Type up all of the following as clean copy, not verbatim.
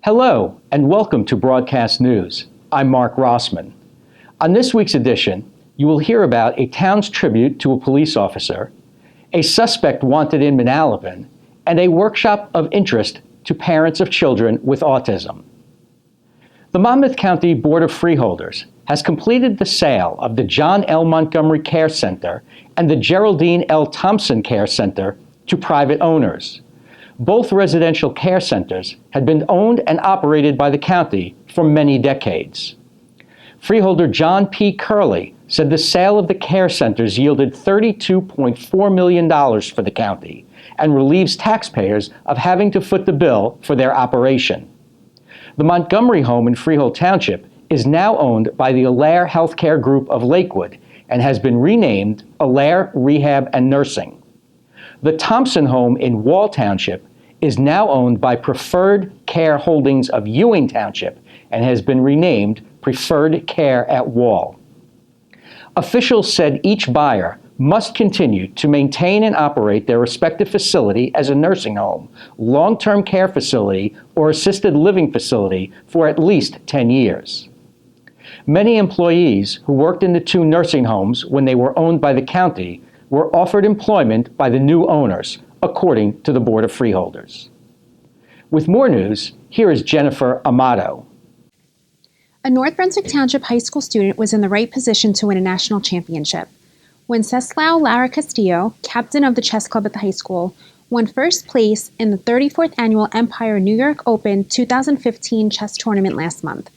Hello, and welcome to Broadcast News. I'm Mark Rossman. On this week's edition, you will hear about a town's tribute to a police officer, a suspect wanted in Manalapan, and a workshop of interest to parents of children with autism. The Monmouth County Board of Freeholders has completed the sale of the John L. Montgomery Care Center and the Geraldine L. Thompson Care Center to private owners. Both residential care centers had been owned and operated by the county for many decades. Freeholder John P. Curley said the sale of the care centers yielded $32.4 million for the county and relieves taxpayers of having to foot the bill for their operation. The Montgomery home in Freehold Township is now owned by the Allaire Healthcare Group of Lakewood and has been renamed Allaire Rehab and Nursing. The Thompson home in Wall Township is now owned by Preferred Care Holdings of Ewing Township and has been renamed Preferred Care at Wall. Officials said each buyer must continue to maintain and operate their respective facility as a nursing home, long-term care facility, or assisted living facility for at least 10 years. Many employees who worked in the two nursing homes when they were owned by the county were offered employment by the new owners, according to the Board of Freeholders. With more news, here is Jennifer Amato. A North Brunswick Township high school student was in the right position to win a national championship. Wenceslao Lara Castillo, captain of the chess club at the high school, won first place in the 34th Annual Empire New York Open 2015 chess tournament last month.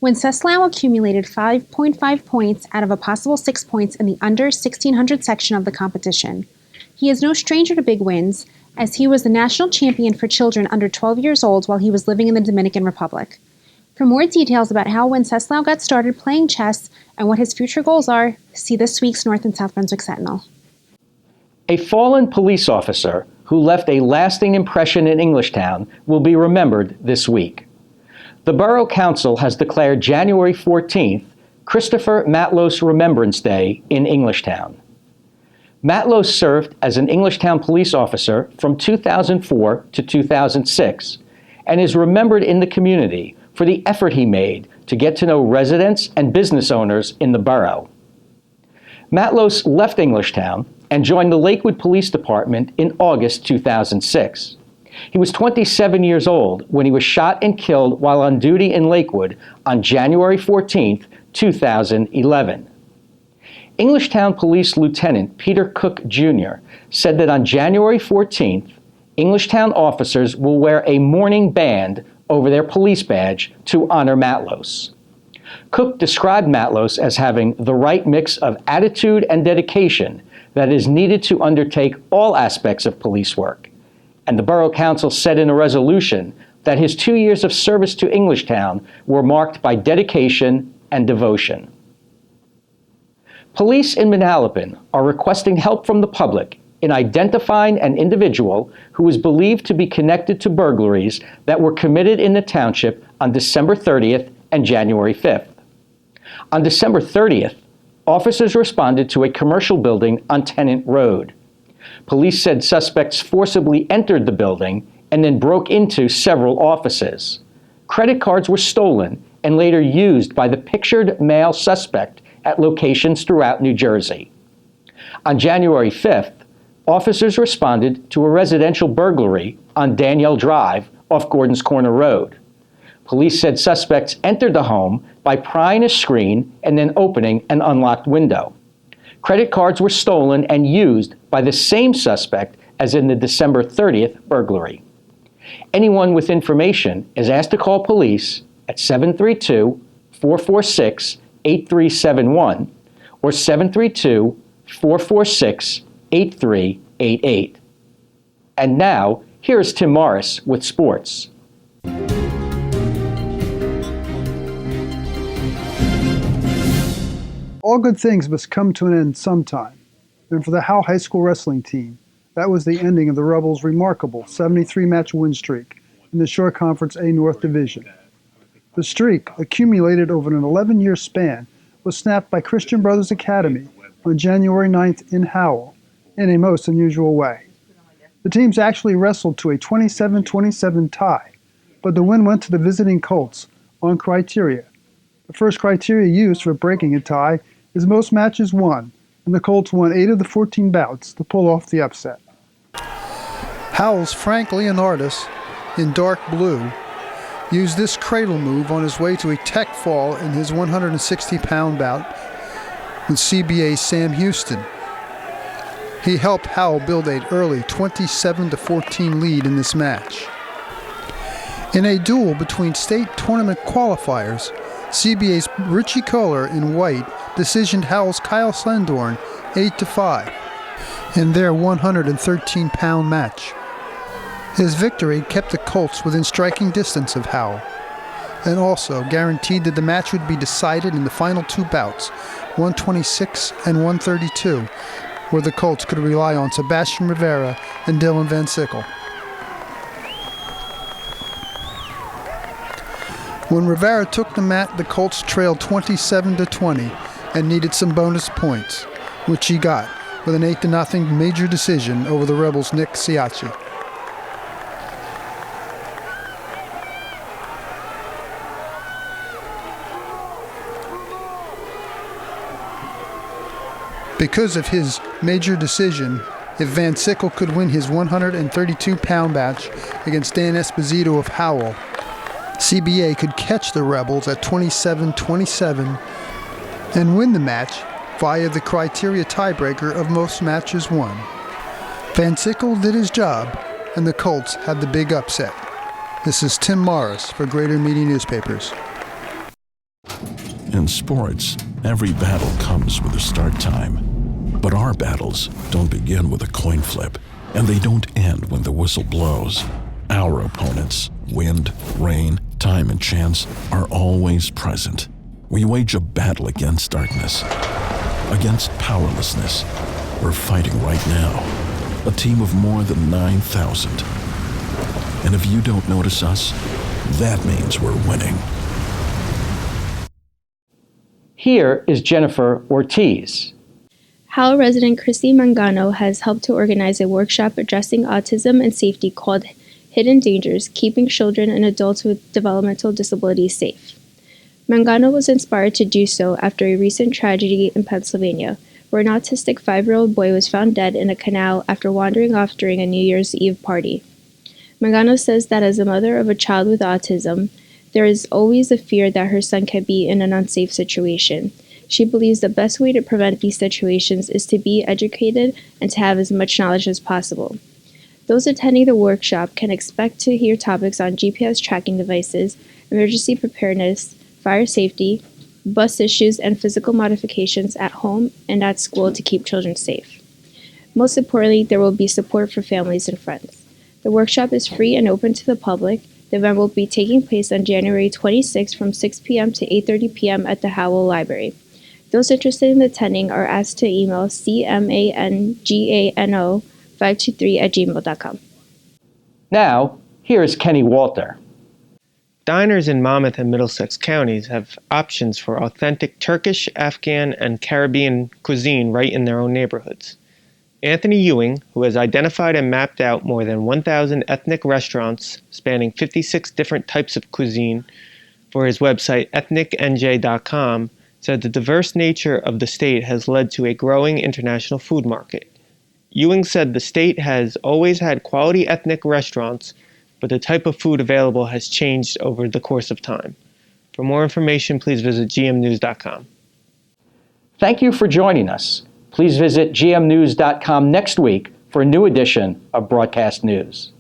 Wenceslao accumulated 5.5 points out of a possible 6 points in the under 1600 section of the competition. He is no stranger to big wins, as he was the national champion for children under 12 years old while he was living in the Dominican Republic. For more details about how Wenceslao got started playing chess and what his future goals are, see this week's North and South Brunswick Sentinel. A fallen police officer who left a lasting impression in Englishtown will be remembered this week. The Borough Council has declared January 14th Christopher Matlos Remembrance Day in Englishtown. Matlos served as an Englishtown police officer from 2004 to 2006 and is remembered in the community for the effort he made to get to know residents and business owners in the borough. Matlos left Englishtown and joined the Lakewood Police Department in August 2006. He was 27 years old when he was shot and killed while on duty in Lakewood on January 14, 2011. Englishtown Police Lieutenant Peter Cook Jr. said that on January 14th, Englishtown officers will wear a mourning band over their police badge to honor Matlos. Cook described Matlos as having the right mix of attitude and dedication that is needed to undertake all aspects of police work. And the Borough Council said in a resolution that his 2 years of service to Englishtown were marked by dedication and devotion. Police in Manalapan are requesting help from the public in identifying an individual who is believed to be connected to burglaries that were committed in the township on December 30th and January 5th. On December 30th, officers responded to a commercial building on Tennant Road. Police said suspects forcibly entered the building and then broke into several offices. Credit cards were stolen and later used by the pictured male suspect at locations throughout New Jersey. On January 5th, officers responded to a residential burglary on Danielle Drive off Gordon's Corner Road. Police said suspects entered the home by prying a screen and then opening an unlocked window. Credit cards were stolen and used by the same suspect as in the December 30th burglary. Anyone with information is asked to call police at 732-446-8371 or 732-446-8388. And now, here's Tim Morris with sports. All good things must come to an end sometime, and for the Howe High School wrestling team, that was the ending of the Rebels' remarkable 73-match win streak in the Shore Conference A North Division. The streak, accumulated over an 11-year span, was snapped by Christian Brothers Academy on January 9th in Howell, in a most unusual way. The teams actually wrestled to a 27-27 tie, but the win went to the visiting Colts on criteria. The first criteria used for breaking a tie is most matches won, and the Colts won 8 of the 14 bouts to pull off the upset. Howell's Frank Leonardis, in dark blue, used this cradle move on his way to a tech fall in his 160-pound bout with CBA's Sam Houston. He helped Howell build an early 27-14 lead in this match. In a duel between state tournament qualifiers, CBA's Richie Kohler in white decisioned Howell's Kyle Slendorn 8-5 in their 113-pound match. His victory kept the Colts within striking distance of Howell, and also guaranteed that the match would be decided in the final 2 bouts, 126 and 132, where the Colts could rely on Sebastian Rivera and Dylan Van Sickle. When Rivera took the mat, the Colts trailed 27-20 and needed some bonus points, which he got with an 8-0 major decision over the Rebels' Nick Ciacci. Because of his major decision, if Van Sickle could win his 132-pound match against Dan Esposito of Howell, CBA could catch the Rebels at 27-27 and win the match via the criteria tiebreaker of most matches won. Van Sickle did his job, and the Colts had the big upset. This is Tim Morris for Greater Media Newspapers. In sports, every battle comes with a start time. But our battles don't begin with a coin flip, and they don't end when the whistle blows. Our opponents, wind, rain, time, and chance, are always present. We wage a battle against darkness, against powerlessness. We're fighting right now, a team of more than 9,000. And if you don't notice us, that means we're winning. Here is Jennifer Ortiz. Howell resident Christy Mangano has helped to organize a workshop addressing autism and safety called Hidden Dangers, Keeping Children and Adults with Developmental Disabilities Safe. Mangano was inspired to do so after a recent tragedy in Pennsylvania, where an autistic 5-year-old boy was found dead in a canal after wandering off during a New Year's Eve party. Mangano says that as a mother of a child with autism, there is always a fear that her son can be in an unsafe situation. She believes the best way to prevent these situations is to be educated and to have as much knowledge as possible. Those attending the workshop can expect to hear topics on GPS tracking devices, emergency preparedness, fire safety, bus issues, and physical modifications at home and at school to keep children safe. Most importantly, there will be support for families and friends. The workshop is free and open to the public. The event will be taking place on January 26 from 6 p.m. to 8:30 p.m. at the Howell Library. Those interested in attending are asked to email cmangano523@gmail.com. Now, here is Kenny Walter. Diners in Monmouth and Middlesex counties have options for authentic Turkish, Afghan, and Caribbean cuisine right in their own neighborhoods. Anthony Ewing, who has identified and mapped out more than 1,000 ethnic restaurants spanning 56 different types of cuisine for his website ethnicnj.com, said the diverse nature of the state has led to a growing international food market. Ewing said the state has always had quality ethnic restaurants, but the type of food available has changed over the course of time. For more information, please visit gmnews.com. Thank you for joining us. Please visit gmnews.com next week for a new edition of Broadcast News.